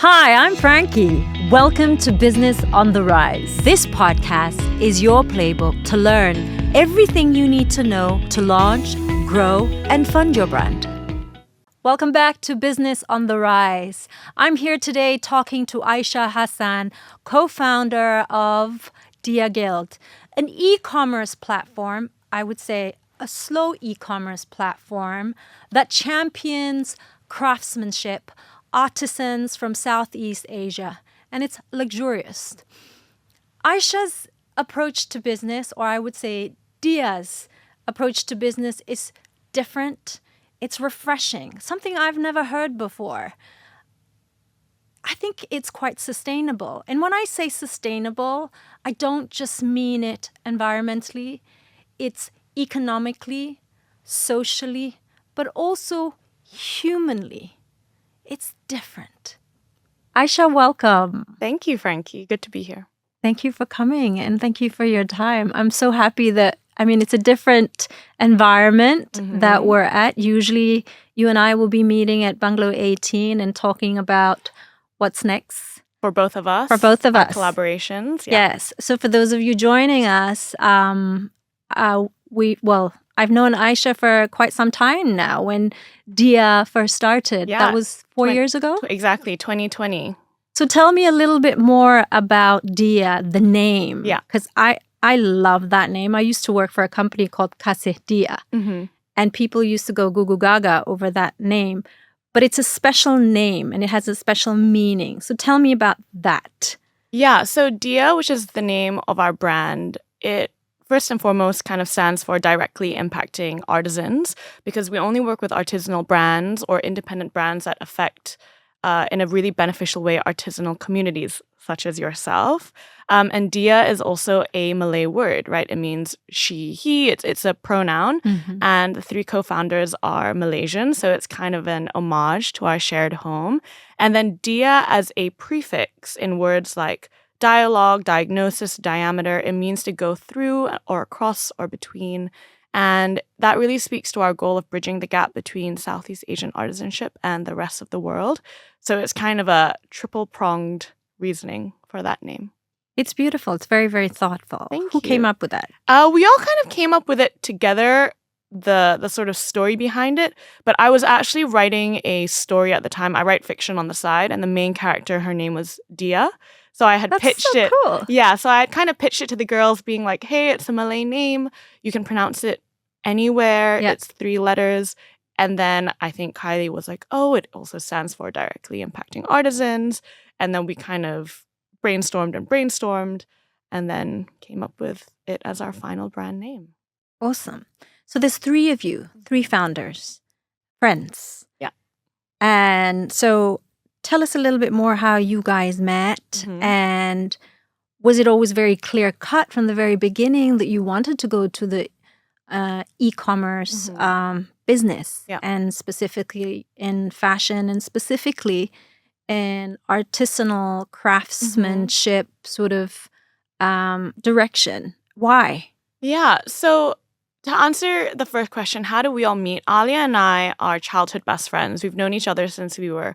Hi, I'm Frankie. Welcome to Business on the Rise. This podcast is your playbook to learn everything you need to know to launch, grow, and fund your brand. Welcome back to Business on the Rise. I'm here today talking to Aisha Hassan, co-founder of Dia Guild, an e-commerce platform, I would say a slow e-commerce platform that champions craftsmanship, artisans from Southeast Asia, and it's luxurious. Aisha's approach to business, or I would say Dia's approach to business, is different. It's refreshing, something I've never heard before. I think it's quite sustainable. And when I say sustainable, I don't just mean it environmentally. It's economically, socially, but also humanly. It's different. Aisha, welcome. Thank you, Frankie. Good to be here. Thank you for coming and thank you for your time. I'm so happy that, it's a different environment that we're at. Usually you and I will be meeting at Bungalow 18 and talking about what's next. For both of us. Collaborations. Yeah. Yes. So for those of you joining us, I've known Aisha for quite some time now. When Dia first started, that was 4 years ago? Exactly, 2020. So tell me a little bit more about Dia, the name. Yeah. Because I love that name. I used to work for a company called Kasih Dia. And people used to go goo goo gaga over that name. But it's a special name and it has a special meaning. So tell me about that. Yeah, so Dia, which is the name of our brand, it first and foremost kind of stands for directly impacting artisans, because we only work with artisanal brands or independent brands that affect in a really beneficial way artisanal communities such as yourself. And Dia is also a Malay word, right? It means she, he, it's a pronoun. And the three co-founders are Malaysian, so it's kind of an homage to our shared home. And then Dia as a prefix in words like dialogue, diagnosis, diameter, it means to go through or across or between. And that really speaks to our goal of bridging the gap between Southeast Asian artisanship and the rest of the world. So it's kind of a triple-pronged reasoning for that name. It's beautiful. It's very, very thoughtful. Thank you. Who came up with that? We all kind of came up with it together, the sort of story behind it. But I was actually writing a story at the time. I write fiction on the side, and the main character, her name was Dia. So I had pitched it. Cool. Yeah, so I had kind of pitched it to the girls being like, hey, it's a Malay name. You can pronounce it anywhere. Yeah. It's 3 letters. And then I think Kylie was like, oh, it also stands for directly impacting artisans. And then we kind of brainstormed and then came up with it as our final brand name. Awesome. So there's 3 of you, 3 founders, friends. Yeah. And so tell us a little bit more how you guys met, and was it always very clear cut from the very beginning that you wanted to go to the e-commerce business, and specifically in fashion and specifically in artisanal craftsmanship sort of direction? Why? Yeah, so to answer the first question, how do we all meet? Alia and I are childhood best friends. We've known each other since we were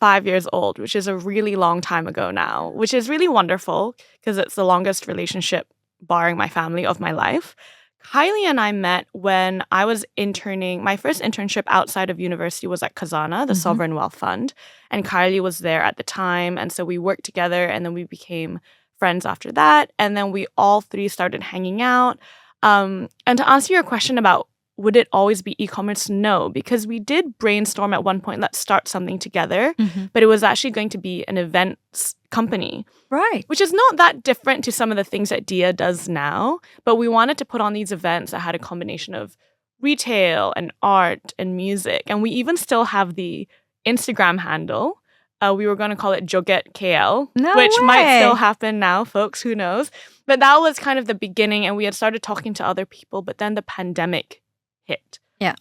5 years old, which is a really long time ago now, which is really wonderful because it's the longest relationship, barring my family, of my life. Kylie and I met when I was interning. My first internship outside of university was at Khazanah, the Sovereign Wealth Fund. And Kylie was there at the time. And so we worked together and then we became friends after that. And then we all 3 started hanging out. And to answer your question about would it always be e-commerce? No, because we did brainstorm at one point, let's start something together. But it was actually going to be an events company. Right. Which is not that different to some of the things that Dia does now. But we wanted to put on these events that had a combination of retail and art and music. And we even still have the Instagram handle. We were going to call it Joget KL, which might still happen now, folks. Who knows? But that was kind of the beginning. And we had started talking to other people. But then the pandemic hit. Yeah.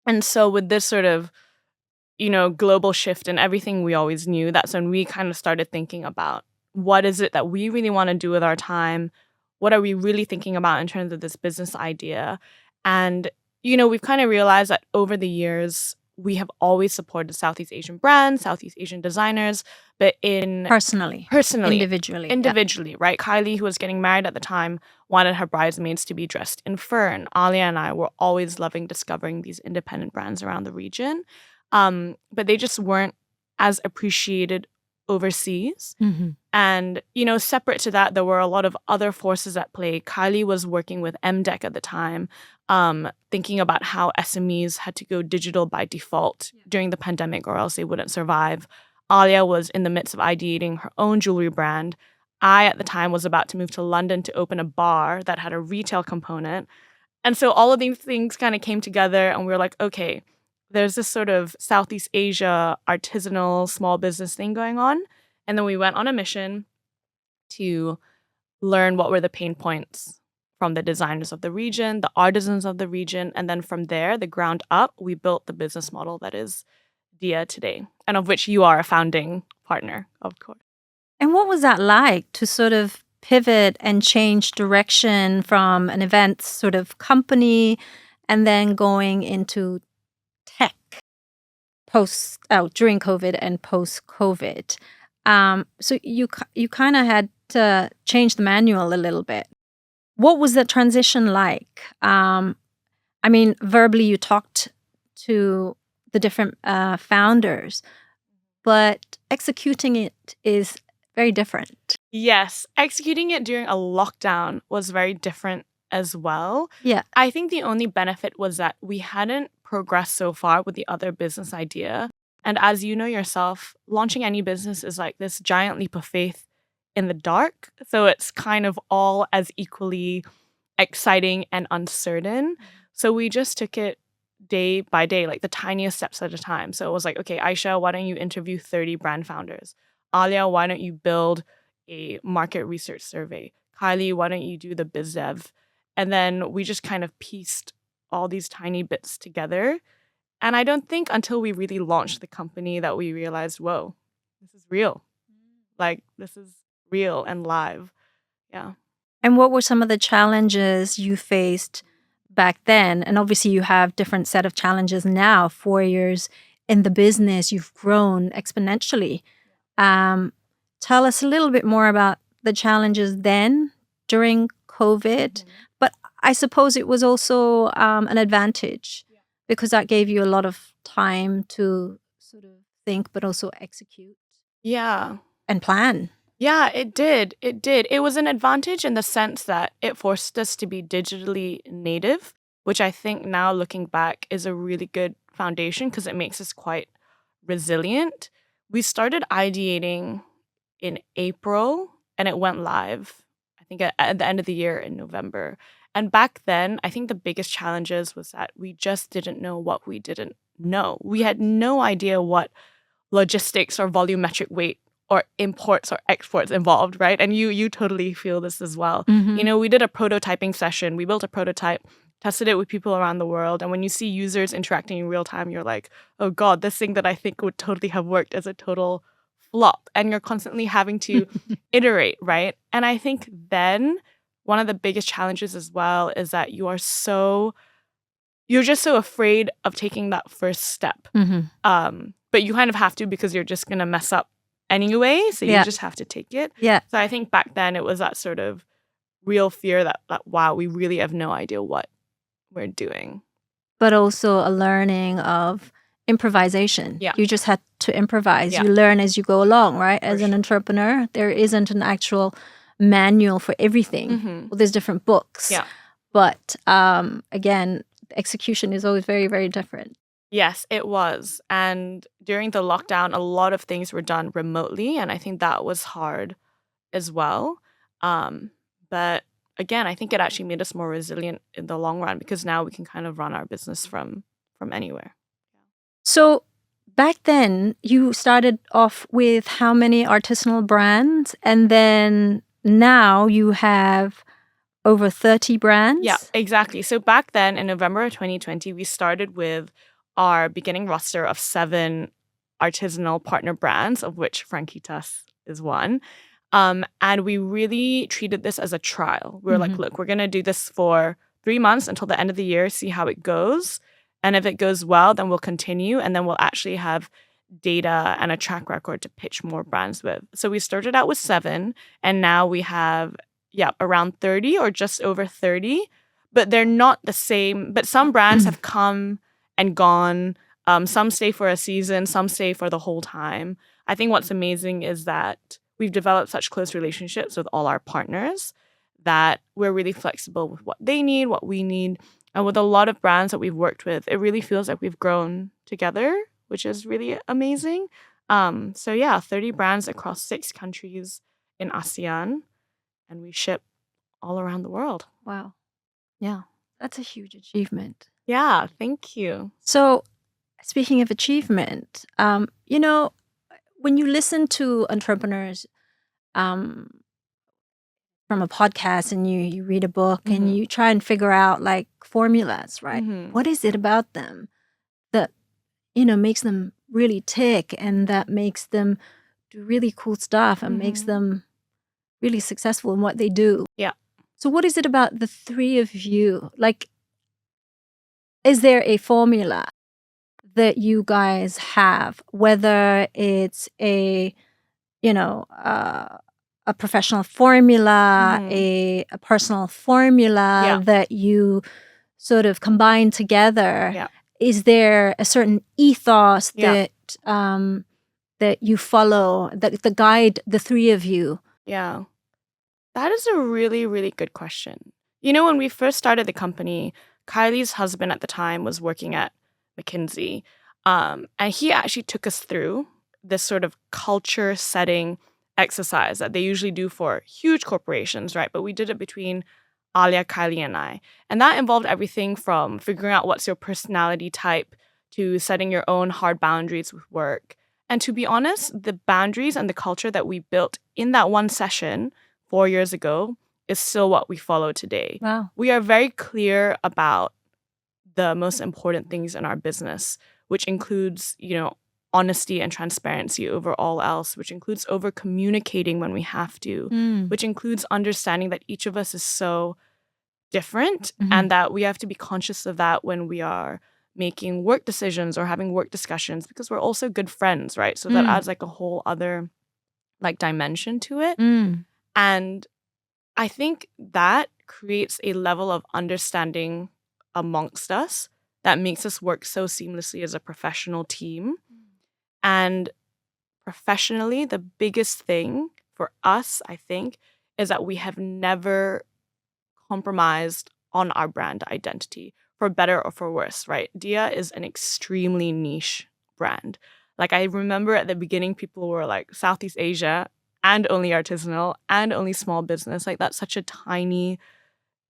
And so with this sort of, global shift and everything we always knew, that's when we kind of started thinking about what is it that we really want to do with our time? What are we really thinking about in terms of this business idea? And, we've kind of realized that over the years, we have always supported Southeast Asian brands, Southeast Asian designers, but Personally, individually, right? Kylie, who was getting married at the time, wanted her bridesmaids to be dressed in fur, and Alia and I were always loving discovering these independent brands around the region, but they just weren't as appreciated overseas. Mm-hmm. And, separate to that, there were a lot of other forces at play. Kylie was working with MDEC at the time, thinking about how SMEs had to go digital by default during the pandemic or else they wouldn't survive. Alia was in the midst of ideating her own jewelry brand. I, at the time, was about to move to London to open a bar that had a retail component. And so all of these things kind of came together and we were like, okay, there's this sort of Southeast Asia artisanal small business thing going on. And then we went on a mission to learn what were the pain points from the designers of the region, the artisans of the region. And then from there, the ground up, we built the business model that is Dia today, and of which you are a founding partner, of course. And what was that like to sort of pivot and change direction from an events sort of company and then going into tech during COVID and post-COVID? So you kind of had to change the manual a little bit. What was the transition like? Verbally you talked to the different founders, but executing it is very different. Yes, executing it during a lockdown was very different as well. Yeah. I think the only benefit was that we hadn't progressed so far with the other business idea. And as you know yourself, launching any business is like this giant leap of faith in the dark. So it's kind of all as equally exciting and uncertain. So we just took it day by day, like the tiniest steps at a time. So it was like, okay, Aisha, why don't you interview 30 brand founders? Alia, why don't you build a market research survey? Kylie, why don't you do the biz dev? And then we just kind of pieced all these tiny bits together. And I don't think until we really launched the company that we realized, whoa, this is real. Like, this is real and live. Yeah. And what were some of the challenges you faced back then? And obviously you have different set of challenges now, 4 years in the business, you've grown exponentially. Tell us a little bit more about the challenges then during COVID. But I suppose it was also an advantage because that gave you a lot of time to sort of think, but also execute. Yeah. And plan. Yeah, it did. It was an advantage in the sense that it forced us to be digitally native, which I think now looking back is a really good foundation because it makes us quite resilient. We started ideating in April and it went live, I think at the end of the year in November. And back then, I think the biggest challenges was that we just didn't know what we didn't know. We had no idea what logistics or volumetric weight or imports or exports involved, right? And you totally feel this as well. Mm-hmm. We did a prototyping session. We built a prototype, tested it with people around the world. And when you see users interacting in real time, you're like, oh God, this thing that I think would totally have worked is a total flop. And you're constantly having to iterate, right? And I think then one of the biggest challenges as well is that you're just so afraid of taking that first step. Mm-hmm. But you kind of have to because you're just going to mess up anyway. So you just have to take it. Yeah. So I think back then it was that sort of real fear that wow, we really have no idea what we're doing. But also a learning of improvisation. Yeah. You just had to improvise. Yeah. You learn as you go along, right? As an entrepreneur, there isn't an actual manual for everything. Mm-hmm. Well, there's different books. Yeah. But again, execution is always very, very different. Yes, it was. And during the lockdown, a lot of things were done remotely. And I think that was hard as well. But again, I think it actually made us more resilient in the long run because now we can kind of run our business from anywhere. So back then, you started off with how many artisanal brands? And then now you have over 30 brands? Yeah, exactly. So back then, in November of 2020, we started with our beginning roster of 7 artisanal partner brands, of which Frankie is one. And we really treated this as a trial. We were like, look, we're going to do this for 3 months until the end of the year, see how it goes. And if it goes well, then we'll continue, and then we'll actually have data and a track record to pitch more brands with. So we started out with 7, and now we have, around 30 or just over 30, but they're not the same. But some brands have come and gone. Some stay for a season, some stay for the whole time. I think what's amazing is that we've developed such close relationships with all our partners that we're really flexible with what they need, what we need. And with a lot of brands that we've worked with, it really feels like we've grown together, which is really amazing. 30 brands across 6 countries in ASEAN, and we ship all around the world. Wow. Yeah. That's a huge achievement. Yeah, thank you. So, speaking of achievement, when you listen to entrepreneurs from a podcast and you read a book and you try and figure out like formulas, right? What is it about them that, makes them really tick and that makes them do really cool stuff and makes them really successful in what they do? Yeah. So what is it about the 3 of you? Like, is there a formula that you guys have, whether it's a professional formula, a personal formula that you sort of combine together? Yeah. Is there a certain ethos that you follow, that guide the 3 of you? Yeah. That is a really, really good question. When we first started the company, Kylie's husband at the time was working at McKinsey. And he actually took us through this sort of culture setting exercise that they usually do for huge corporations, right? But we did it between Alia, Kylie, and I. And that involved everything from figuring out what's your personality type to setting your own hard boundaries with work. And to be honest, the boundaries and the culture that we built in that one session 4 years ago is still what we follow today. Wow. We are very clear about the most important things in our business, which includes, honesty and transparency over all else, which includes over communicating when we have to, which includes understanding that each of us is so different and that we have to be conscious of that when we are making work decisions or having work discussions, because we're also good friends, right? So that adds like a whole other like dimension to it. And I think that creates a level of understanding amongst us that makes us work so seamlessly as a professional team. And professionally, the biggest thing for us, I think, is that we have never compromised on our brand identity, for better or for worse, right? Dia is an extremely niche brand. Like, I remember at the beginning, people were like, Southeast Asia and only artisanal and only small business. Like, that's such a tiny,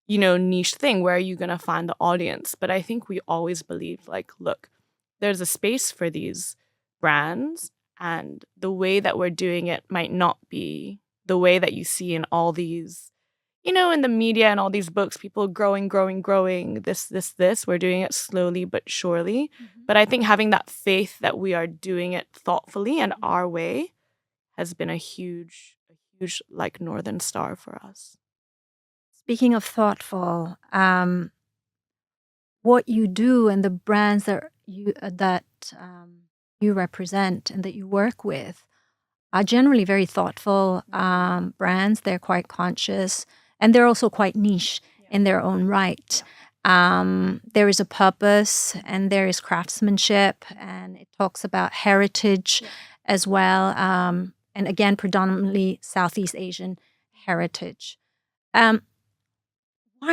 niche thing. Where are you going to find the audience? But I think we always believed, like, look, there's a space for these brands, and the way that we're doing it might not be the way that you see in all these, in the media and all these books, people growing, this. We're doing it slowly but surely. But I think having that faith that we are doing it thoughtfully and our way has been a huge like northern star for us. Speaking of thoughtful, what you do and the brands that you represent and that you work with are generally very thoughtful brands. They're quite conscious, and they're also quite niche in their own right. There is a purpose, and there is craftsmanship, and it talks about heritage as well. And again, predominantly Southeast Asian heritage. Why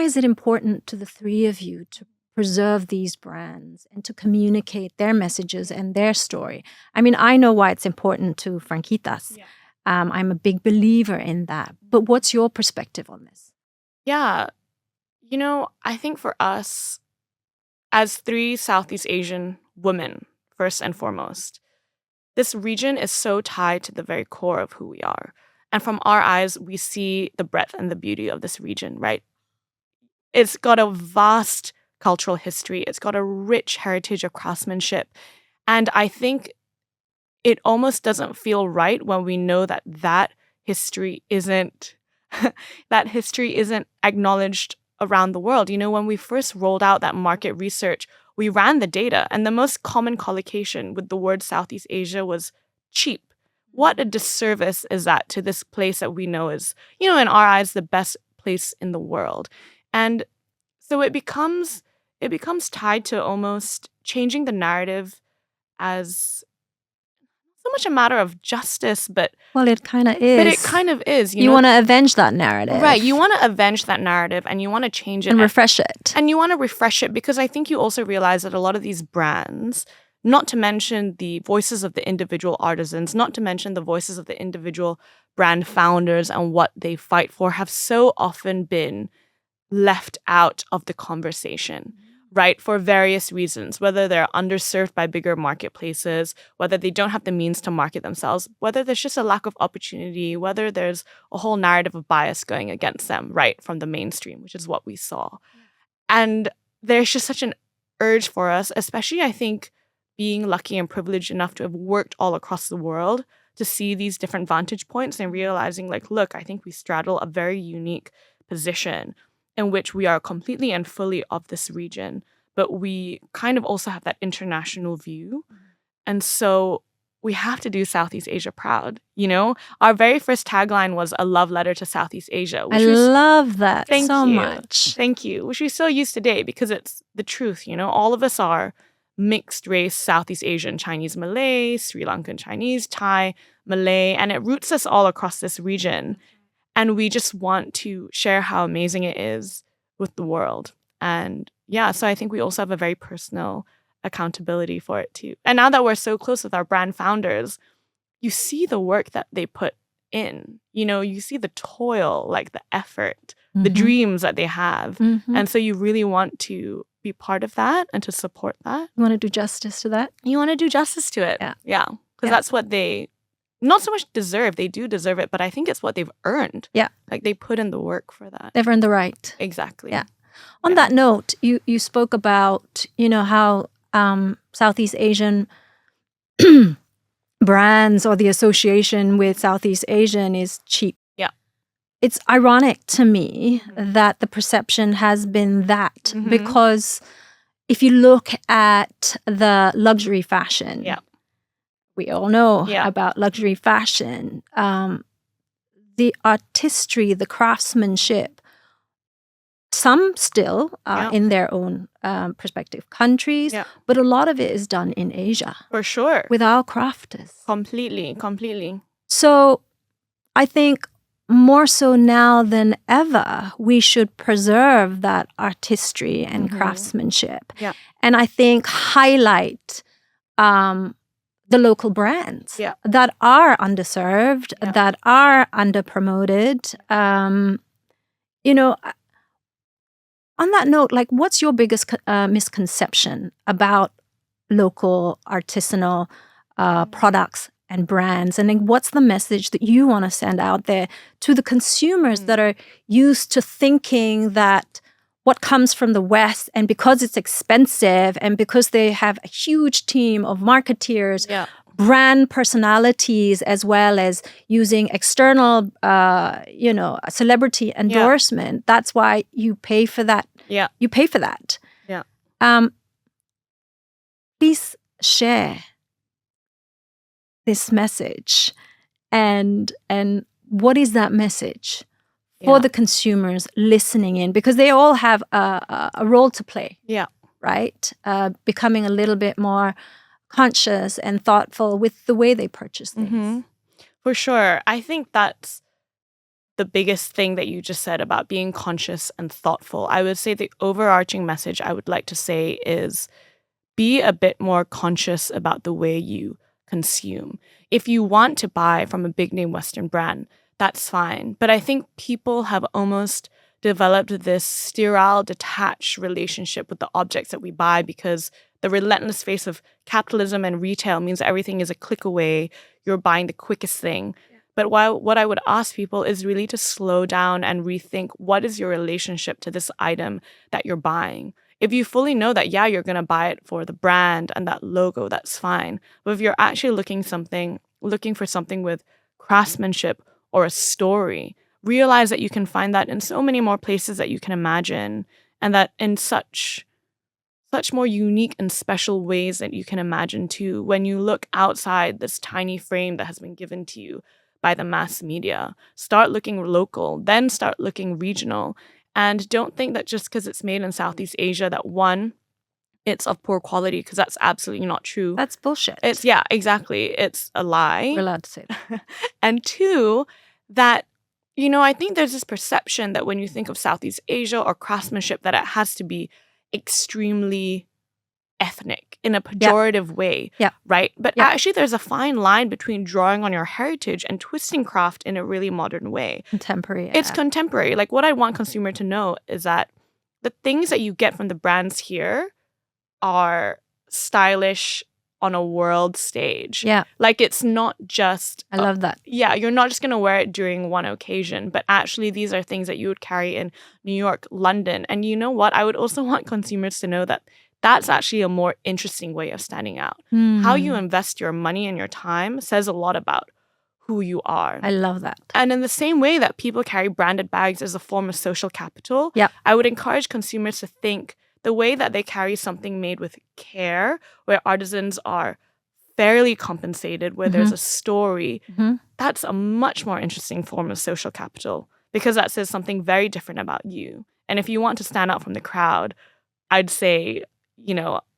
is it important to the 3 of you to preserve these brands and to communicate their messages and their story? I mean, I know why it's important to Franquitas. I'm a big believer in that. But what's your perspective on this? Yeah. I think for us, as 3 Southeast Asian women, first and foremost, this region is so tied to the very core of who we are. And from our eyes, we see the breadth and the beauty of this region, right? It's got a vast cultural history. It's got a rich heritage of craftsmanship. And I think it almost doesn't feel right when we know that history isn't acknowledged around the world. When we first rolled out that market research, we ran the data, and the most common collocation with the word Southeast Asia was cheap. What a disservice is that to this place that we know is, in our eyes, the best place in the world. And so it becomes tied to almost changing the narrative as so much a matter of justice, but it kind of is. But it kind of is. You want to avenge that narrative. Right. You want to avenge that narrative and you want to change it. And refresh it. And you want to refresh it because I think you also realize that a lot of these brands, not to mention the voices of the individual artisans, not to mention the voices of the individual brand founders and what they fight for, have so often been left out of the conversation, right? For various reasons, whether they're underserved by bigger marketplaces, whether they don't have the means to market themselves, whether there's just a lack of opportunity, whether there's a whole narrative of bias going against them, right, from the mainstream, which is what we saw. And there's just such an urge for us, especially I think being lucky and privileged enough to have worked all across the world, to see these different vantage points and realizing, like, look, I think we straddle a very unique position in which we are completely and fully of this region, but we kind of also have that international view. And so we have to do Southeast Asia proud. Our very first tagline was a love letter to Southeast Asia. I love that so much. Thank you. Which we still use today because it's the truth. All of us are mixed race Southeast Asian, Chinese, Malay, Sri Lankan Chinese, Thai, Malay, and it roots us all across this region. And we just want to share how amazing it is with the world. And yeah, so I think we also have a very personal accountability for it too. And now that we're so close with our brand founders, you see the work that they put in. You see the toil, like the effort, the dreams that they have. And so you really want to be part of that and to support that. You want to do justice to that? You want to do justice to it. Yeah. Because that's what they not so much deserve. They do deserve it, but I think it's what they've earned. Yeah. Like they put in the work for that. They've earned the right. Exactly. Yeah. On that note, you spoke about, how Southeast Asian brands or the association with Southeast Asian is cheap. Yeah. It's ironic to me that the perception has been that because if you look at the luxury fashion, we all know about luxury fashion, the artistry, the craftsmanship, some still in their own prospective countries, but a lot of it is done in Asia. For sure. With our crafters. Completely. So I think more so now than ever, we should preserve that artistry and craftsmanship. Yeah. And I think highlight the local brands that are underserved, that are underpromoted. On that note, like, what's your biggest misconception about local artisanal products and brands? And then what's the message that you want to send out there to the consumers that are used to thinking that what comes from the West, and because it's expensive and because they have a huge team of marketeers, brand personalities, as well as using external, celebrity endorsement, that's why you pay for that. Yeah. You pay for that. Yeah. Please share this message, and what is that message for the consumers listening in, because they all have a role to play. Yeah. Right? Becoming a little bit more conscious and thoughtful with the way they purchase things. For sure. I think that's the biggest thing that you just said about being conscious and thoughtful. I would say the overarching message I would like to say is be a bit more conscious about the way you consume. If you want to buy from a big name Western brand, that's fine. But I think people have almost developed this sterile, detached relationship with the objects that we buy because the relentless face of capitalism and retail means everything is a click away. You're buying the quickest thing. Yeah. But what I would ask people is really to slow down and rethink, what is your relationship to this item that you're buying? If you fully know that, you're going to buy it for the brand and that logo, that's fine. But if you're actually looking for something with craftsmanship or a story, realize that you can find that in so many more places that you can imagine, and that in such such more unique and special ways that you can imagine too when you look outside this tiny frame that has been given to you by the mass media. Start looking local, then start looking regional. And don't think that just because it's made in Southeast Asia that one, it's of poor quality, because that's absolutely not true. That's bullshit. Yeah, exactly. It's a lie. We're allowed to say that. And two, that, I think there's this perception that when you think of Southeast Asia or craftsmanship, that it has to be extremely ethnic in a pejorative way, right? But actually, there's a fine line between drawing on your heritage and twisting craft in a really modern way. Contemporary. It's contemporary. Like, what I want consumer to know is that the things that you get from the brands here are stylish on a world stage. Yeah. Like, it's not just... I love that. Yeah, you're not just going to wear it during one occasion, but actually these are things that you would carry in New York, London. And you know what? I would also want consumers to know that that's actually a more interesting way of standing out. How you invest your money and your time says a lot about who you are. I love that. And in the same way that people carry branded bags as a form of social capital, I would encourage consumers to think the way that they carry something made with care, where artisans are fairly compensated, where there's a story, that's a much more interesting form of social capital, because that says something very different about you. And if you want to stand out from the crowd, I'd say,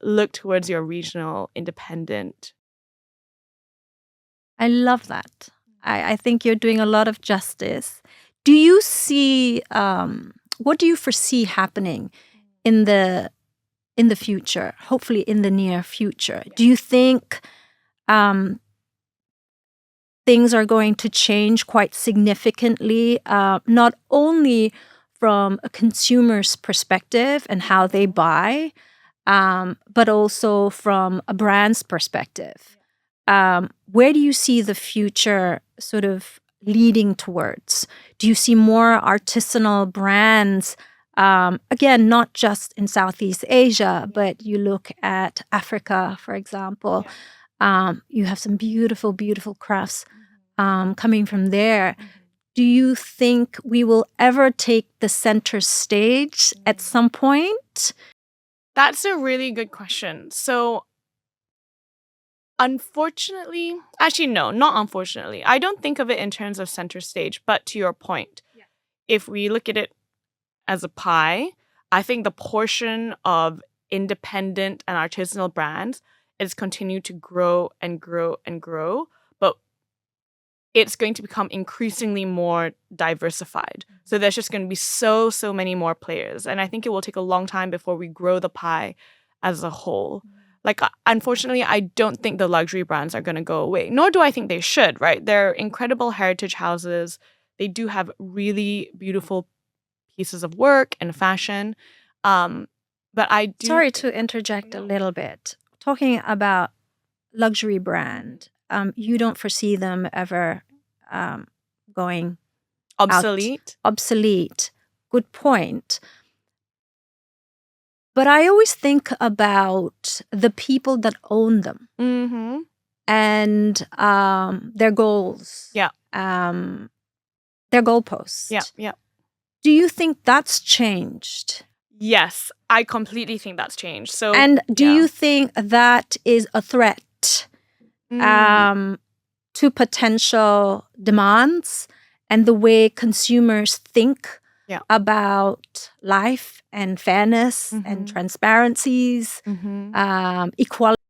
look towards your regional independent. I love that. I think you're doing a lot of justice. Do you see, what do you foresee happening in the future, hopefully in the near future? Do you think things are going to change quite significantly, not only from a consumer's perspective and how they buy, but also from a brand's perspective? Where do you see the future sort of leading towards? Do you see more artisanal brands? Again, not just in Southeast Asia, but you look at Africa, for example. You have some beautiful, beautiful crafts coming from there. Do you think we will ever take the center stage at some point? That's a really good question. So, unfortunately, actually, no, not unfortunately. I don't think of it in terms of center stage, but to your point, if we look at it as a pie, I think the portion of independent and artisanal brands is continued to grow and grow and grow, but it's going to become increasingly more diversified. So there's just going to be so many more players. And I think it will take a long time before we grow the pie as a whole. Like, unfortunately, I don't think the luxury brands are going to go away, nor do I think they should, right? They're incredible heritage houses. They do have really beautiful pieces of work and fashion. But I do... Sorry to interject a little bit. Talking about luxury brand, you don't foresee them ever going obsolete? Obsolete. Good point. But I always think about the people that own them and their goals. Yeah. Their goalposts. Yeah. Do you think that's changed? Yes, I completely think that's changed. So, and do you think that is a threat to potential demands and the way consumers think about life and fairness and transparencies, equality?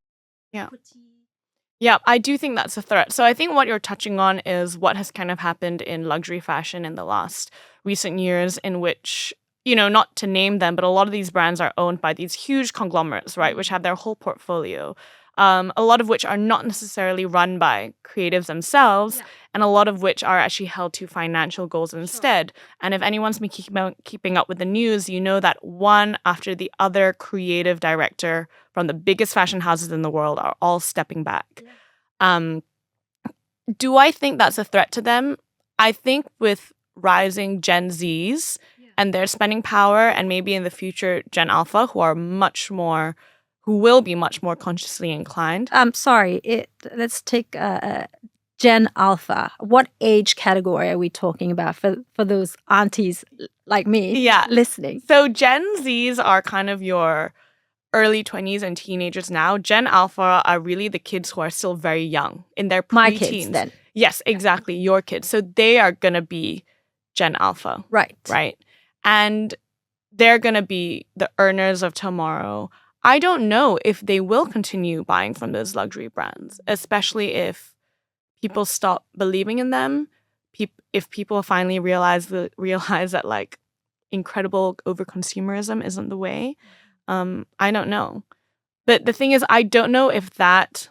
Yeah, I do think that's a threat. So I think what you're touching on is what has kind of happened in luxury fashion in the last recent years, in which, not to name them, but a lot of these brands are owned by these huge conglomerates, right, which have their whole portfolio. A lot of which are not necessarily run by creatives themselves, and a lot of which are actually held to financial goals instead. And if anyone's been keeping up with the news, you know that one after the other creative director from the biggest fashion houses in the world are all stepping back. Do I think that's a threat to them? I think with rising Gen Zs and their spending power, and maybe in the future Gen Alpha, who will be much more consciously inclined. Sorry, let's take Gen Alpha. What age category are we talking about for those aunties like me listening? So Gen Zs are kind of your early 20s and teenagers now, Gen Alpha are really the kids who are still very young in their My preteens. kids then. Yes, exactly. Your kids. So they are going to be Gen Alpha. Right. And they're going to be the earners of tomorrow. I don't know if they will continue buying from those luxury brands, especially if people stop believing in them. If people finally realize that like incredible over-consumerism isn't the way. I don't know. But the thing is, I don't know if that,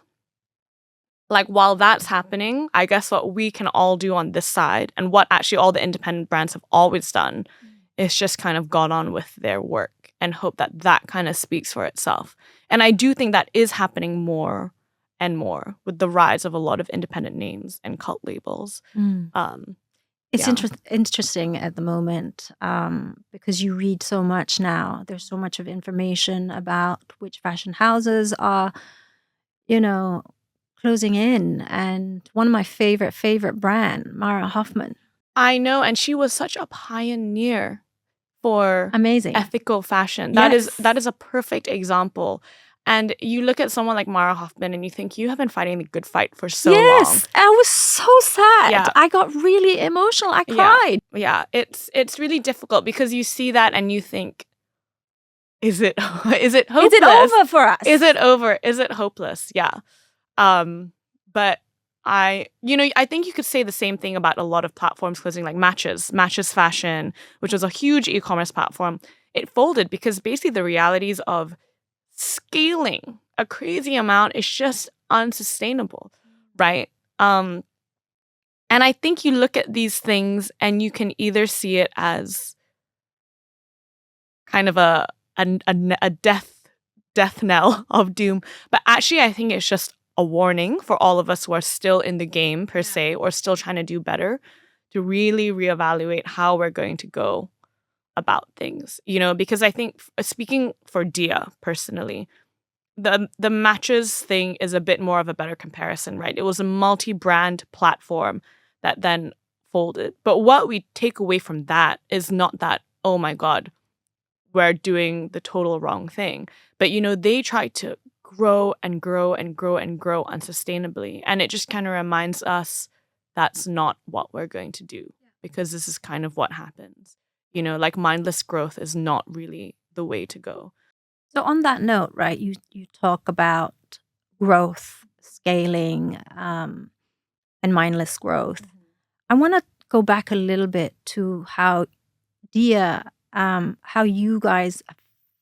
like, while that's happening, I guess what we can all do on this side and what actually all the independent brands have always done is just kind of gone on with their work and hope that that kind of speaks for itself. And I do think that is happening more and more with the rise of a lot of independent names and cult labels. It's interesting at the moment because you read so much now. There's so much of information about which fashion houses are, closing in. And one of my favorite brand, Mara Hoffman. I know, and she was such a pioneer for amazing ethical fashion. Yes. That is a perfect example. And you look at someone like Mara Hoffman and you think, you have been fighting the good fight for so long. Yes, I was so sad. Yeah. I got really emotional. I cried. Yeah, it's really difficult because you see that and you think, is it hopeless? Is it over for us? Is it over? Is it hopeless? Yeah. But I think you could say the same thing about a lot of platforms closing, like Matches Fashion, which was a huge e-commerce platform. It folded because basically the realities of scaling a crazy amount is just unsustainable, right? And I think you look at these things and you can either see it as kind of a death knell of doom, but actually I think it's just a warning for all of us who are still in the game per se, or still trying to do better, to really reevaluate how we're going to go about things, because I think, speaking for Dia personally, the Matches thing is a bit more of a better comparison, right? It was a multi-brand platform that then folded. But what we take away from that is not that, oh my God, we're doing the total wrong thing. But, they tried to grow and grow and grow and grow unsustainably. And it just kind of reminds us that's not what we're going to do, because this is kind of what happens. Like mindless growth is not really the way to go. So on that note, right, you talk about growth, scaling, and mindless growth. I want to go back a little bit to how Dia, how you guys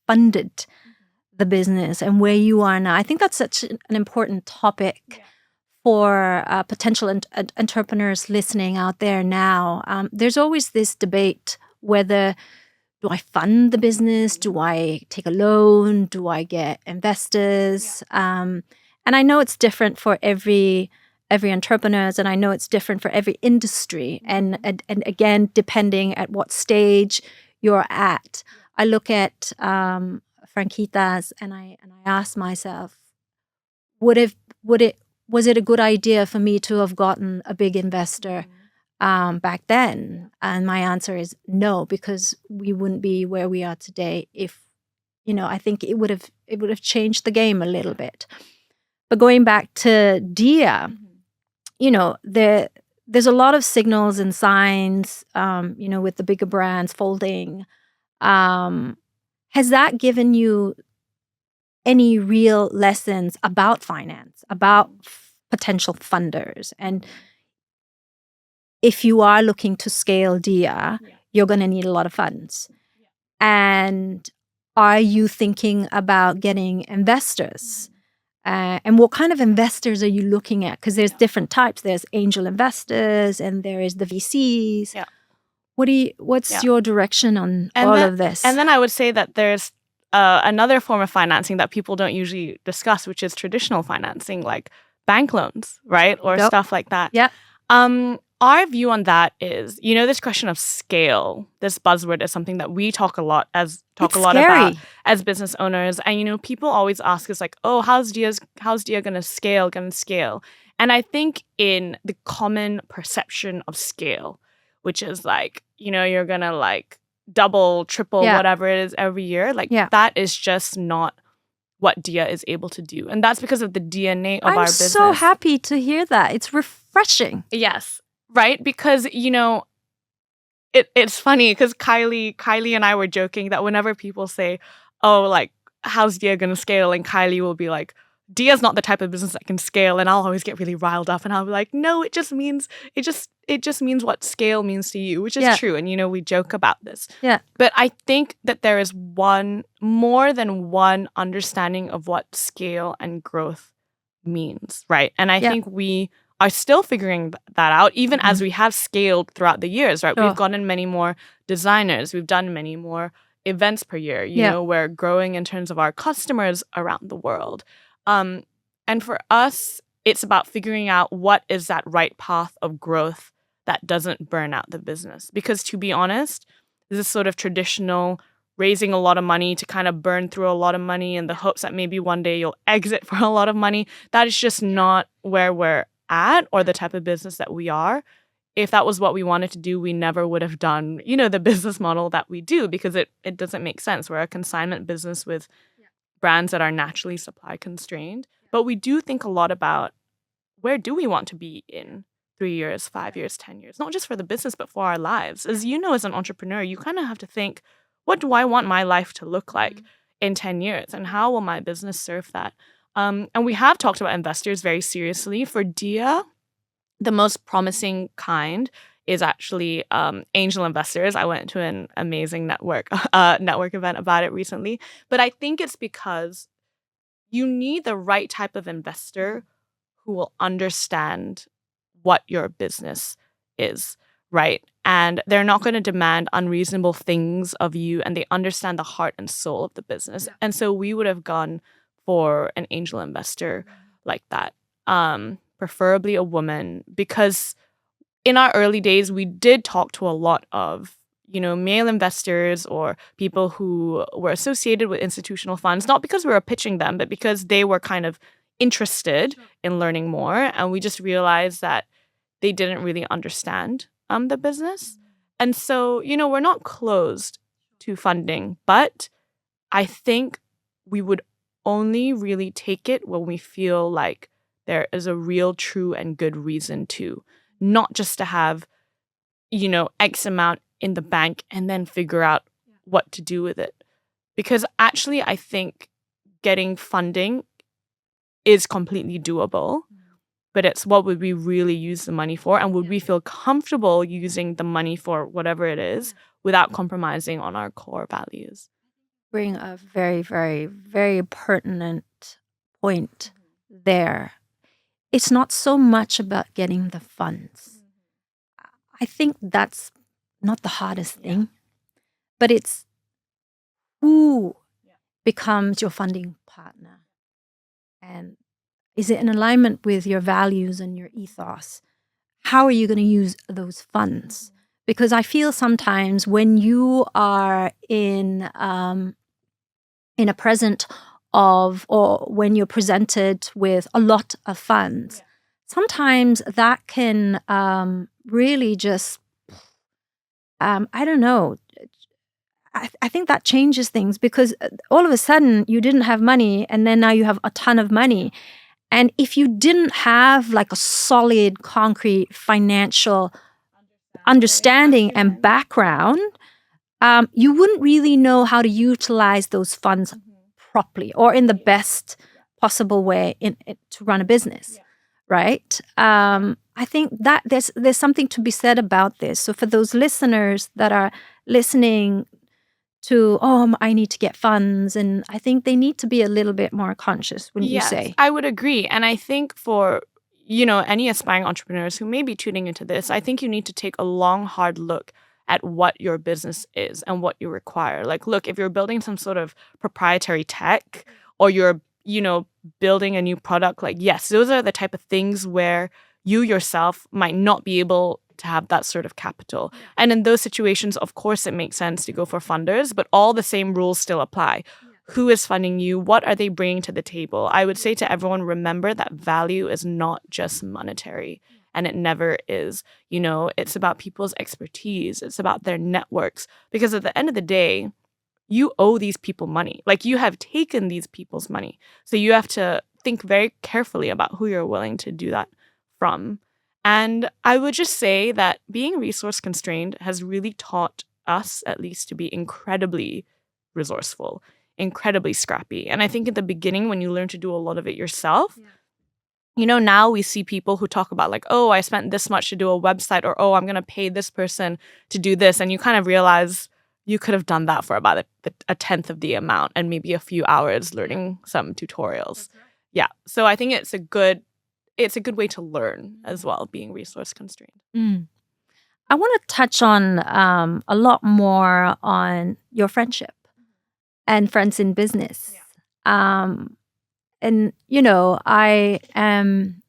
funded the business and where you are now. I think that's such an important topic for potential entrepreneurs listening out there now. There's always this debate whether, do I fund the business? Do I take a loan? Do I get investors? And I know it's different for every entrepreneurs, and I know it's different for every industry. And again, depending at what stage you're at. I look at Franquitas and I ask myself, was it a good idea for me to have gotten a big investor back then? And my answer is no, because we wouldn't be where we are today if, I think it would have changed the game a little bit. But going back to Dia, there's a lot of signals and signs, with the bigger brands folding. Has that given you any real lessons about finance, about potential funders? And if you are looking to scale Dia, you're going to need a lot of funds. And are you thinking about getting investors? And what kind of investors are you looking at? Because there's different types. There's angel investors and there is the VCs. Yeah. What's your direction on all of this? And then I would say that there's another form of financing that people don't usually discuss, which is traditional financing, like bank loans, right? Or stuff like that. Yeah. Our view on that is, this question of scale, this buzzword is something that we talk a lot about as business owners. And, people always ask us like, oh, how's Dia going to scale? And I think in the common perception of scale, which is like, you're going to like double, triple, whatever it is every year. Like that is just not what Dia is able to do. And that's because of the DNA of I'm our business. so happy to hear that. It's refreshing. Yes, right? Because, it's funny because Kylie and I were joking that whenever people say, oh, like, how's Dia going to scale? And Kylie will be like, Dia's not the type of business that can scale. And I'll always get really riled up and I'll be like, no, it just means what scale means to you, which is true. And, we joke about this. Yeah. But I think that there is more than one understanding of what scale and growth means, right? And I think we are still figuring that out, even as we have scaled throughout the years, right? We've gotten many more designers. We've done many more events per year. You know, we're growing in terms of our customers around the world. And for us, it's about figuring out what is that right path of growth that doesn't burn out the business. Because to be honest, this sort of traditional raising a lot of money to kind of burn through a lot of money in the hopes that maybe one day you'll exit for a lot of money, that is just not where we're at or the type of business that we are. If that was what we wanted to do, we never would have done, the business model that we do because it doesn't make sense. We're a consignment business with brands that are naturally supply constrained. But we do think a lot about where do we want to be in 3 years, 5 years, 10 years, not just for the business, but for our lives. As as an entrepreneur, you kind of have to think, what do I want my life to look like in 10 years? And how will my business serve that? And we have talked about investors very seriously. For Dia, the most promising kind is actually angel investors. I went to an amazing network event about it recently. But I think it's because you need the right type of investor who will understand what your business is, right? And they're not going to demand unreasonable things of you, and they understand the heart and soul of the business. And so we would have gone for an angel investor like that, preferably a woman, because in our early days, we did talk to a lot of, male investors or people who were associated with institutional funds, not because we were pitching them, but because they were kind of interested in learning more. And we just realized that they didn't really understand the business. And so, we're not closed to funding, but I think we would only really take it when we feel like there is a real, true, and good reason to, not just to have, X amount in the bank and then figure out what to do with it. Because actually, I think getting funding is completely doable, but it's what would we really use the money for, and would we feel comfortable using the money for whatever it is without compromising on our core values? Bring a very, very, very pertinent point there. It's not so much about getting the funds. I think that's not the hardest thing, but it's who becomes your funding partner. And is it in alignment with your values and your ethos? How are you going to use those funds? Because I feel sometimes when you are in a present of, or when you're presented with a lot of funds, sometimes that can really just, I don't know, I think that changes things, because all of a sudden you didn't have money and then now you have a ton of money. And if you didn't have like a solid, concrete financial understanding and background, you wouldn't really know how to utilize those funds properly or in the best possible way to run a business, right? I think that there's something to be said about this. So for those listeners that are listening to, I need to get funds, and I think they need to be a little bit more conscious when you say. I would agree. And I think for, any aspiring entrepreneurs who may be tuning into this, I think you need to take a long, hard look at what your business is and what you require. Like, look, if you're building some sort of proprietary tech, or you're, building a new product, like, yes, those are the type of things where you yourself might not be able to have that sort of capital. And in those situations, of course, it makes sense to go for funders, but all the same rules still apply. Who is funding you? What are they bringing to the table? I would say to everyone, remember that value is not just monetary, and it never is. It's about people's expertise. It's about their networks. Because at the end of the day, you owe these people money. Like, you have taken these people's money. So you have to think very carefully about who you're willing to do that from. And I would just say that being resource constrained has really taught us, at least, to be incredibly resourceful, incredibly scrappy. And I think at the beginning, when you learn to do a lot of it yourself, now we see people who talk about like, oh, I spent this much to do a website, or, oh, I'm going to pay this person to do this. And you kind of realize you could have done that for about a tenth of the amount and maybe a few hours learning some tutorials. Right. Yeah. So I think it's a good way to learn as well, being resource constrained. I want to touch on a lot more on your friendship and friends in business. And, I am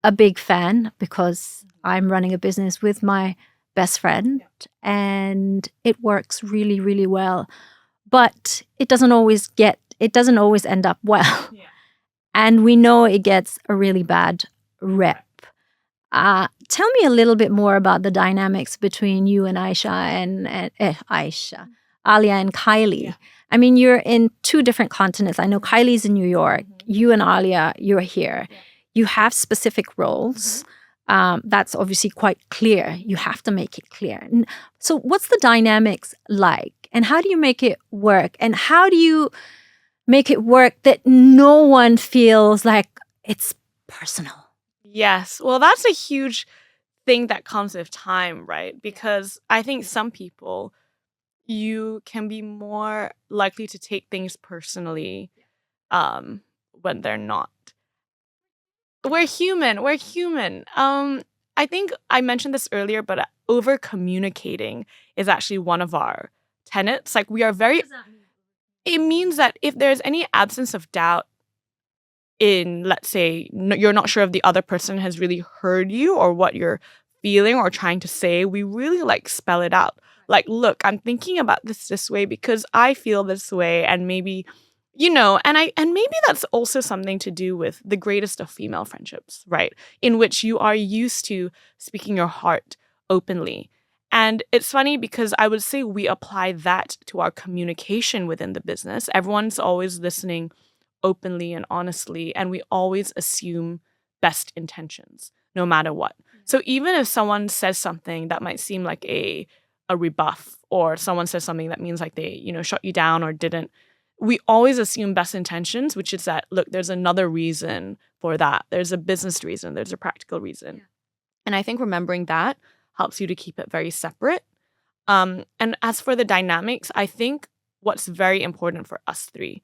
a big fan because I'm running a business with my best friend and it works really, really well. But it doesn't always end up well. Yeah. And we know it gets a really bad rep. Tell me a little bit more about the dynamics between you and Alia and Kylie. Yeah. I mean, you're in two different continents. I know Kylie's in New York. You and Alia, you're here. Yeah. You have specific roles. That's obviously quite clear. You have to make it clear. So what's the dynamics like? And how do you make it work? And how do you make it work that no one feels like it's personal? Yes. Well, that's a huge thing that comes with time, right? Because I think some people, you can be more likely to take things personally when they're not. We're human. I think I mentioned this earlier, but over communicating is actually one of our tenets. Like, we are very... What does that mean? It means that if there's any absence of doubt in, let's say, you're not sure if the other person has really heard you or what you're feeling or trying to say, we really spell it out. Like, look, I'm thinking about this way because I feel this way, and maybe, and maybe that's also something to do with the greatest of female friendships, right? In which you are used to speaking your heart openly. And it's funny because I would say we apply that to our communication within the business. Everyone's always listening openly and honestly, and we always assume best intentions, no matter what. So even if someone says something that might seem like a rebuff, or someone says something that means like they, shut you down or didn't, we always assume best intentions, which is that, look, there's another reason for that. There's a business reason. There's a practical reason. Yeah. And I think remembering that helps you to keep it very separate. And as for the dynamics, I think what's very important for us three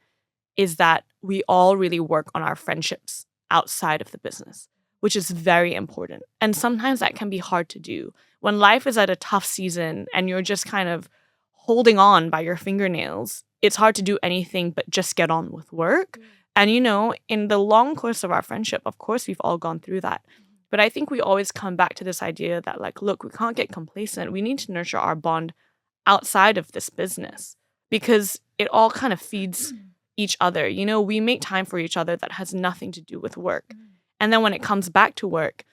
is that we all really work on our friendships outside of the business, which is very important. And sometimes that can be hard to do. When life is at a tough season and you're just kind of holding on by your fingernails, it's hard to do anything but just get on with work. And, in the long course of our friendship, of course, we've all gone through that. But I think we always come back to this idea that, look, we can't get complacent. We need to nurture our bond outside of this business because it all kind of feeds each other. We make time for each other that has nothing to do with work. And then when it comes back to work,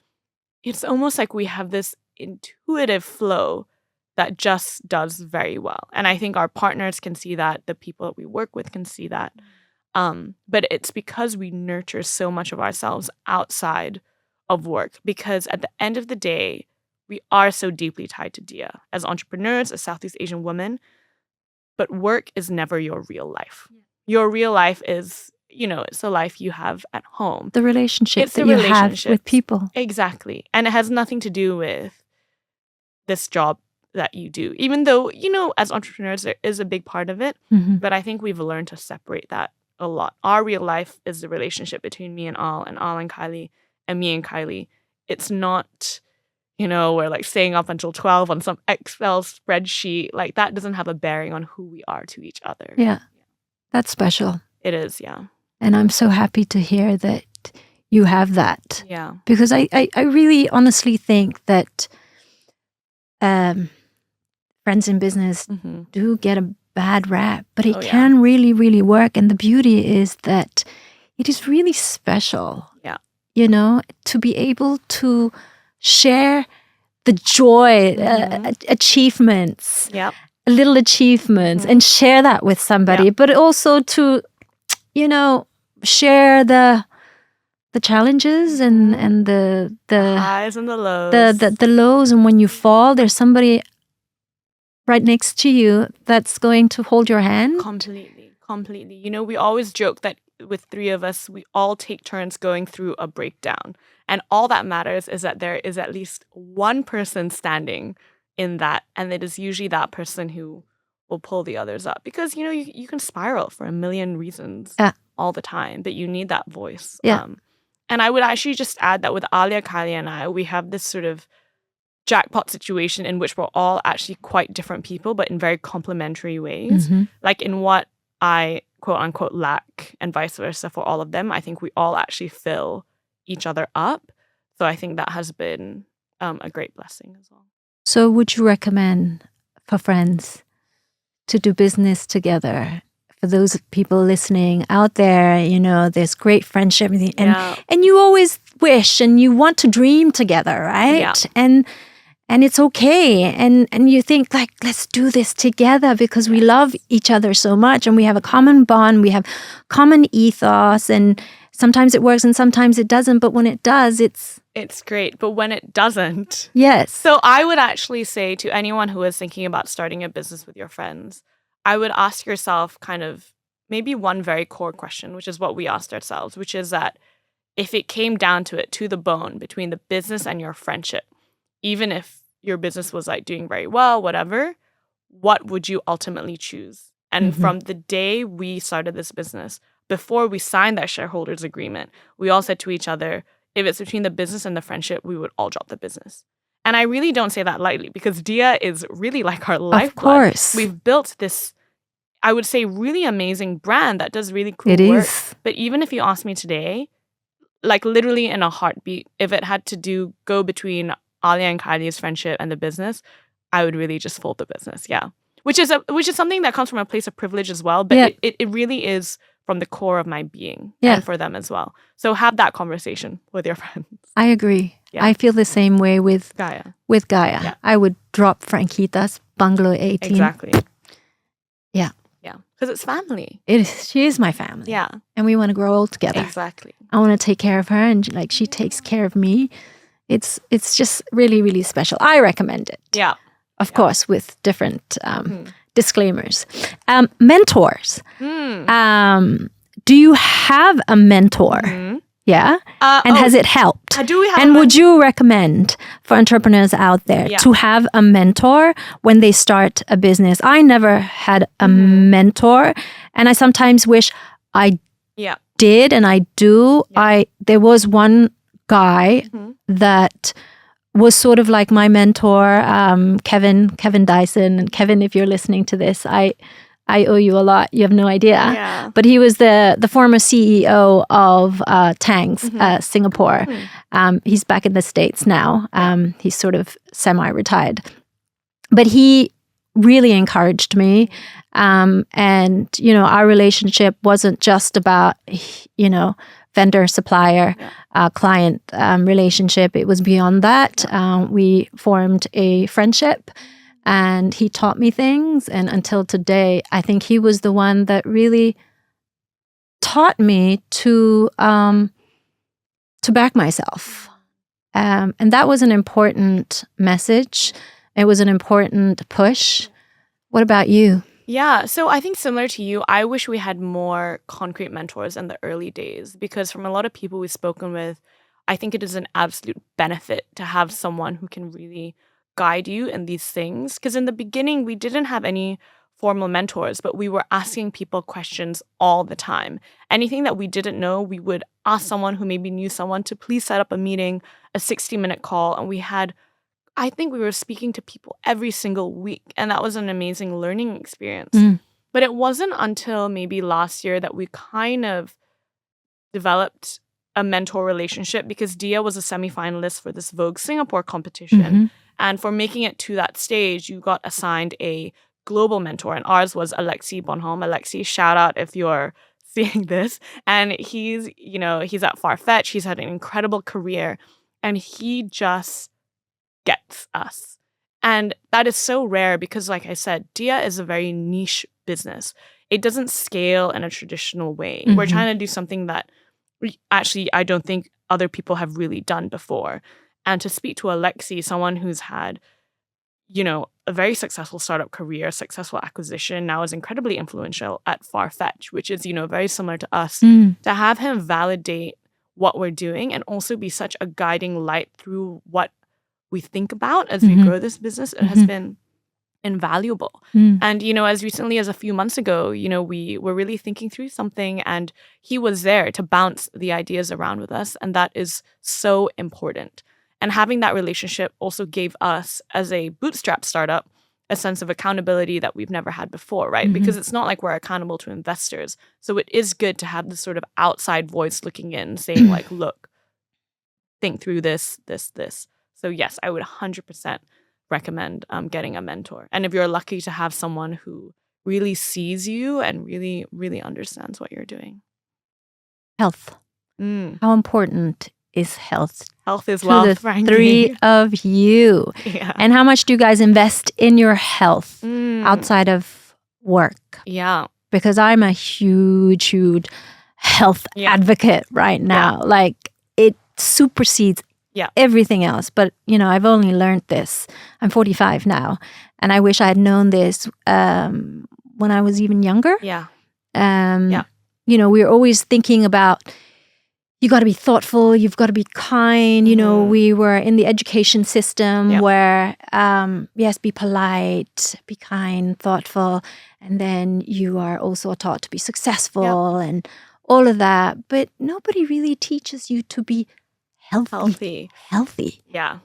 it's almost like we have this intuitive flow that just does very well. And I think our partners can see that. The people that we work with can see that. But it's because we nurture so much of ourselves outside of work, because at the end of the day, we are so deeply tied to Dia as entrepreneurs, as Southeast Asian women. But work is never your real life. Yeah. Your real life is, it's the life you have at home. The relationship that you have with people. Exactly. And it has nothing to do with this job that you do. Even though, as entrepreneurs, there is a big part of it. Mm-hmm. But I think we've learned to separate that a lot. Our real life is the relationship between me and Al and Kylie, and me and Kylie. It's not, we're staying up until 12 on some Excel spreadsheet. That doesn't have a bearing on who we are to each other. Yeah. That's special. It is, yeah. And I'm so happy to hear that you have that. Yeah. Because I really honestly think that friends in business do get a bad rap, but it can really, really work. And the beauty is that it is really special. Yeah. To be able to share the joy, achievements, little achievements and share that with somebody, but also to, share the challenges and the highs and the lows. The lows, and when you fall, there's somebody right next to you that's going to hold your hand. Completely. We always joke that with three of us, we all take turns going through a breakdown. And all that matters is that there is at least one person standing in that. And it is usually that person who will pull the others up. Because, you can spiral for a million reasons all the time, but you need that voice. Yeah. And I would actually just add that with Alia, Kylie, and I, we have this sort of jackpot situation in which we're all actually quite different people, but in very complementary ways. Like in what I quote unquote lack and vice versa for all of them, I think we all actually fill each other up. So I think that has been a great blessing as well. So would you recommend for friends to do business together? For those people listening out there, there's great friendship and you always wish and you want to dream together, right? Yeah. And it's okay. And you think like, let's do this together because we love each other so much and we have a common bond, we have common ethos, and sometimes it works and sometimes it doesn't. But when it does, it's great. But when it doesn't. Yes. So I would actually say to anyone who is thinking about starting a business with your friends, I would ask yourself kind of maybe one very core question, which is what we asked ourselves, which is that if it came down to it, to the bone, between the business and your friendship, even if your business was like doing very well, whatever, what would you ultimately choose? And from the day we started this business, before we signed that shareholders agreement, we all said to each other, if it's between the business and the friendship, we would all drop the business. And I really don't say that lightly because Dia is really like our lifeblood. Of course. We've built this, I would say, really amazing brand that does really cool work. It is. But even if you ask me today, like literally in a heartbeat, if it had to go between Alia and Kylie's friendship and the business, I would really just fold the business. Yeah. Which is something that comes from a place of privilege as well. But it really is from the core of my being and for them as well. So have that conversation with your friends. I agree. Yeah. I feel the same way with Gaia. Yeah. I would drop Frankita's bungalow 18. Exactly. Yeah. Yeah. Because it's family. It is. She is my family. Yeah. And we want to grow old together. Exactly. I want to take care of her and like she takes care of me. It's just really, really special. I recommend it. Yeah. Of course, with different disclaimers. Mentors. Do you have a mentor? Yeah. And has it helped? Do we have and would you recommend for entrepreneurs out there to have a mentor when they start a business? I never had a mentor, and I sometimes wish I did, and I do. Yeah. There was one guy that was sort of like my mentor, Kevin Dyson. And Kevin, if you're listening to this, I owe you a lot. You have no idea. Yeah. But he was the former CEO of Tangs, Singapore. He's back in the States now. He's sort of semi-retired. But he really encouraged me. And, our relationship wasn't just about, vendor-supplier, client relationship. It was beyond that. We formed a friendship. And he taught me things. And until today, I think he was the one that really taught me to back myself. And that was an important message. It was an important push. What about you? Yeah, so I think similar to you, I wish we had more concrete mentors in the early days, because from a lot of people we've spoken with, I think it is an absolute benefit to have someone who can really guide you in these things. Because in the beginning, we didn't have any formal mentors, but we were asking people questions all the time. Anything that we didn't know, we would ask someone who maybe knew someone to please set up a meeting, a 60-minute call. And I think we were speaking to people every single week. And that was an amazing learning experience. But it wasn't until maybe last year that we kind of developed a mentor relationship, because Dia was a semi-finalist for this Vogue Singapore competition. And for making it to that stage, you got assigned a global mentor. And ours was Alexi Bonhomme. Alexi, shout out if you're seeing this. And he's at Farfetch. He's had an incredible career. And he just gets us. And that is so rare because, like I said, Dia is a very niche business. It doesn't scale in a traditional way. We're trying to do something that actually I don't think other people have really done before. And to speak to Alexi, someone who's had, a very successful startup career, successful acquisition, now is incredibly influential at Farfetch, which is, very similar to us, to have him validate what we're doing and also be such a guiding light through what we think about as we grow this business, it has been invaluable. And, as recently as a few months ago, we were really thinking through something and he was there to bounce the ideas around with us. And that is so important. And having that relationship also gave us, as a bootstrap startup, a sense of accountability that we've never had before, right? Because it's not like we're accountable to investors. So it is good to have this sort of outside voice looking in, saying like, look, think through this. So yes, I would 100% recommend getting a mentor. And if you're lucky to have someone who really sees you and really, really understands what you're doing. Health. How important is health? Health is wealth, the Frankie. Three of you. Yeah. And how much do you guys invest in your health outside of work? Yeah. Because I'm a huge health advocate right now. Like it supersedes everything else. But, I've only learned this. I'm 45 now. And I wish I had known this when I was even younger. Yeah. We're always thinking about, you got to be thoughtful, you've got to be kind. We were in the education system where, yes, be polite, be kind, thoughtful. And then you are also taught to be successful and all of that. But nobody really teaches you to be healthy. Yeah.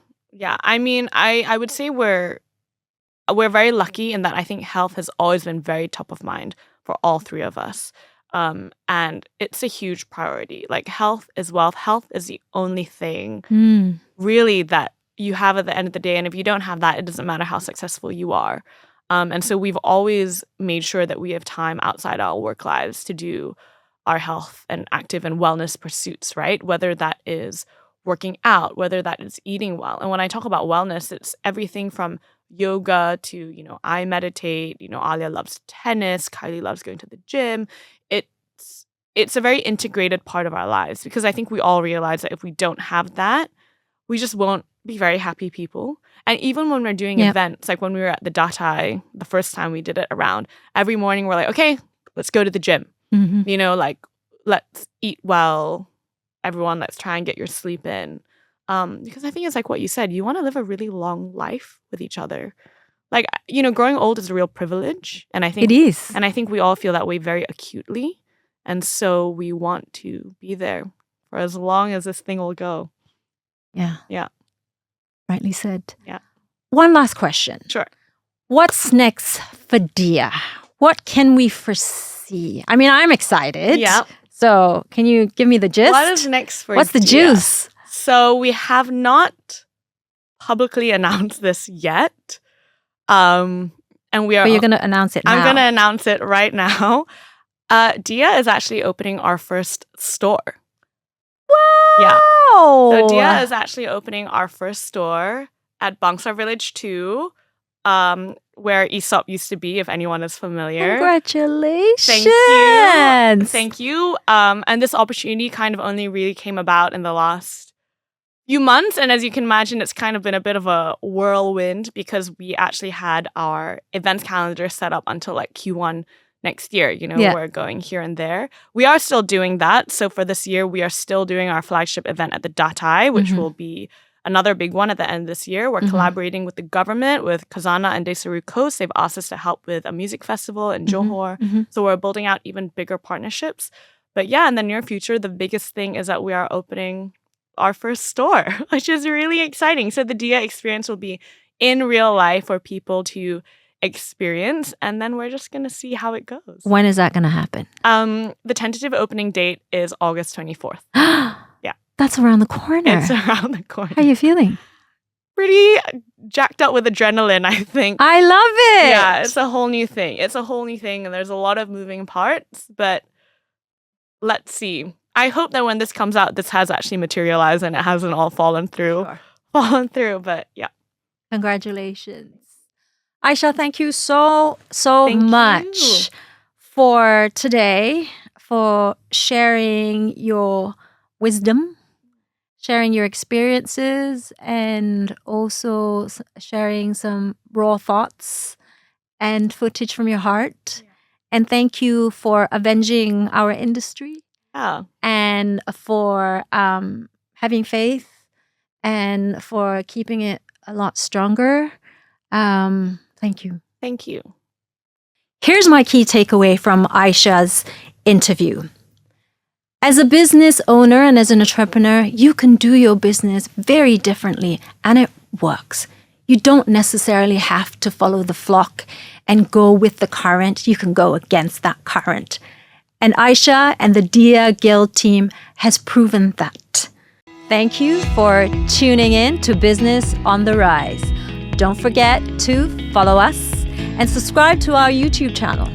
I mean, I would say we're very lucky in that I think health has always been very top of mind for all three of us. And it's a huge priority. Like health is wealth. Health is the only thing really that you have at the end of the day. And if you don't have that, it doesn't matter how successful you are. And so we've always made sure that we have time outside our work lives to do our health and active and wellness pursuits, right? Whether that is working out, whether that is eating well. And when I talk about wellness, it's everything from yoga to, I meditate, Alia loves tennis, Kylie loves going to the gym. It's a very integrated part of our lives because I think we all realize that if we don't have that, we just won't be very happy people. And even when we're doing events, like when we were at the Datai, the first time we did it around, every morning we're like, okay, let's go to the gym. Like let's eat well. Everyone, let's try and get your sleep in. Because I think it's like what you said, you want to live a really long life with each other. Like, growing old is a real privilege. And I think it is. And I think we all feel that way very acutely. And so we want to be there for as long as this thing will go. Yeah. Rightly said. Yeah. One last question. Sure. What's next for Dia? What can we foresee? I mean, I'm excited. Yeah. So can you give me the gist? What is next for What's the Dia? juice? So we have not publicly announced this yet. And we are. But you're going to announce it now. I'm going to announce it right now. Dia is actually opening our first store. Wow! Yeah. So Dia is actually opening our first store at Bangsar Village 2, where Aesop used to be, if anyone is familiar. Congratulations! Thank you. And this opportunity kind of only really came about in the last few months. And as you can imagine, it's kind of been a bit of a whirlwind because we actually had our events calendar set up until like Q1 next year. We're going here and there. We are still doing that. So for this year, we are still doing our flagship event at the Datai, which will be another big one at the end of this year. We're collaborating with the government, with Khazana and Desaru Coast. They've asked us to help with a music festival in Johor. So we're building out even bigger partnerships. But yeah, in the near future, the biggest thing is that we are opening our first store, which is really exciting. So the Dia experience will be in real life for people to experience, and then we're just going to see how it goes. When is that going to happen? The tentative opening date is August 24th. Yeah. That's around the corner. It's around the corner. How are you feeling? Pretty jacked up with adrenaline, I think. I love it. Yeah, it's a whole new thing. And there's a lot of moving parts, but let's see. I hope that when this comes out, this has actually materialized and it hasn't all fallen through. But yeah. Congratulations. Aisha, thank you so Thank much you. for today, for sharing your wisdom, sharing your experiences, and also sharing some raw thoughts and footage from your heart. Yeah. And thank you for avenging our industry Yeah. and for having faith and for keeping it a lot stronger. Thank you. Thank you. Here's my key takeaway from Aisha's interview. As a business owner and as an entrepreneur, you can do your business very differently and it works. You don't necessarily have to follow the flock and go with the current. You can go against that current. And Aisha and the Dia Guild team has proven that. Thank you for tuning in to Business on the Rise. Don't forget to follow us and subscribe to our YouTube channel.